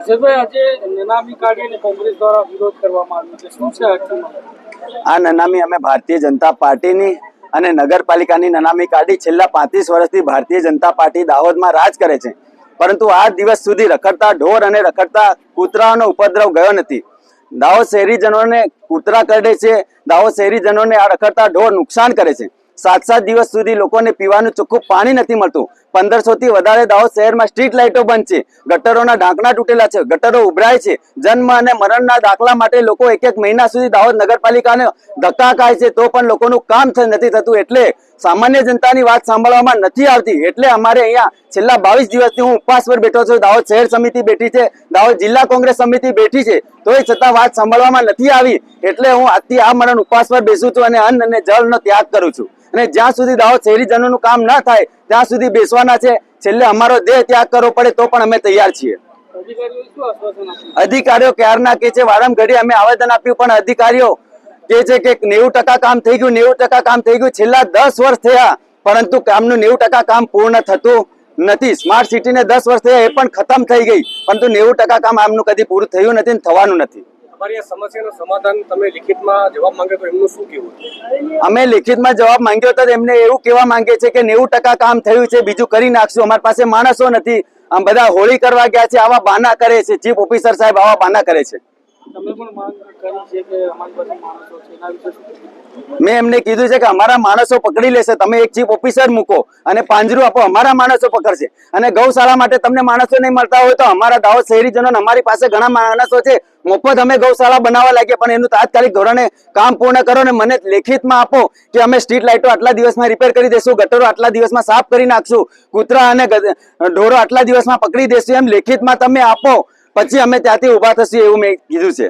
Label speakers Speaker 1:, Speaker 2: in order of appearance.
Speaker 1: આજે નનામી કાઢી અને કોંગ્રેસ દ્વારા વિરોધ કરવામાં આવ્યો છે, શું છે
Speaker 2: આ નનામી અમે ભારતીય જનતા પાર્ટીની અને નગરપાલિકાની નનામી કાઢી છેલ્લા 35 વર્ષથી ભારતીય જનતા પાર્ટી દાહોદમાં રાજ કરે છે, પરંતુ આ દિવસ સુધી રખડતા ઢોર અને રખડતા કૂતરાઓનો ઉપદ્રવ ગયો નથી. દાહોદ શહેરીજનોને કૂતરા કરડે છે, દાહોદ શહેરીજનોને આ રખડતા ઢોર નુકસાન કરે છે. 7 દિવસ સુધી લોકોને પીવાનું ચોખ્ખું પાણી નથી મળતું. 1500 થી વધારે દાહોદ શહેરમાં સ્ટ્રીટ લાઇટો બંધ છે, ગટરોના ઢાંકણા તૂટેલા છે, ગટરો ઉભરાય છે. જન્મ અને મરણના દાખલા માટે લોકો એક મહિના સુધી દાહોદ નગરપાલિકાને ધક્કા ખાય છે, તો પણ લોકોનું કામ નથી થતું. એટલે સામાન્ય જનતાની વાત સાંભળવામાં નથી આવતી. એટલે અમારે અહીંયા છેલ્લા 22 દિવસથી હું ઉપવાસ પર બેઠો છું. દાહોદ શહેર સમિતિ બેઠી છે, દાહોદ જિલ્લા કોંગ્રેસ સમિતિ બેઠી છે, તોય છતાં વાત સાંભળવામાં નથી આવી. એટલે હું આજથી આ મરણ ઉપવાસ પર બેસું છું અને અન્ન અને જળનો ત્યાગ કરું છું. અને જ્યાં સુધી દાહોદ શહેરીજનોનું કામ ન થાય ત્યાં સુધી બેસવાના છે. છેલ્લે અમારો દેહ ત્યાગ કરવો પડે તો પણ અમે તૈયાર છીએ. અધિકારીઓ ક્યારના કે છે, વારંઘડી અમે આવેદન આપ્યું, પણ અધિકારીઓ કે છે કે 90% કામ થઈ ગયું, 90% કામ થઈ ગયું. છેલ્લા 10 વર્ષ થયા, પરંતુ કામનું 90% કામ પૂર્ણ થતું નથી. સ્માર્ટ સિટીને 10 વર્ષ થયા, એ પણ ખતમ થઈ ગઈ, પરંતુ 90% કામ આમનું કદી પૂરું થયું નથી અને થવાનું નથી.
Speaker 1: અમારી આ સમસ્યાનું સમાધાન તમે લિખિતમાં જવાબ માંગ્યો તો એમનું શું કહેવું?
Speaker 2: અમે લિખિતમાં જવાબ માંગ્યો તો એમને એવું કહેવા માંગે છે કે 90% કામ થયું છે, બીજું કરી નાખશું. અમારી પાસે માણસો નથી. આમ બધા હોળી કરવા ગયા છે, આવા બહાના કરે છે. ચીફ ઓફિસર સાહેબ આવા બહાના કરે છે.
Speaker 1: તમે પણ માંગ કરી છે કે અમારી પાસે માણસો છે, એના વિશે શું?
Speaker 2: મેં એમને કીધું છે કે અમારા માણસો પકડી લેશે, તમે એક ચીફ ઓફિસર મૂકો અને પાંજરું આપો, અમારા માણસો પકડશે. અને ગૌશાળા માટે તમને માણસો નહીં મળતા હોય તો અમારા દાહોદ શહેરીજનો, અમારી પાસે ઘણા માણસો છે, મફત અમે ગૌશાળા બનાવવા લાગ્યા, પણ એનું તાત્કાલિક ધોરણે કામ પૂર્ણ કરો ને મને લેખિતમાં આપો કે અમે સ્ટ્રીટ લાઇટો આટલા દિવસમાં રિપેર કરી દેશું, ગટરો આટલા દિવસમાં સાફ કરી નાખશું, કૂતરા અને ઢોરો આટલા દિવસમાં પકડી દેશું. એમ લેખિતમાં તમે આપો, પછી અમે ત્યાંથી ઉભા થશું, એવું મેં કીધું છે.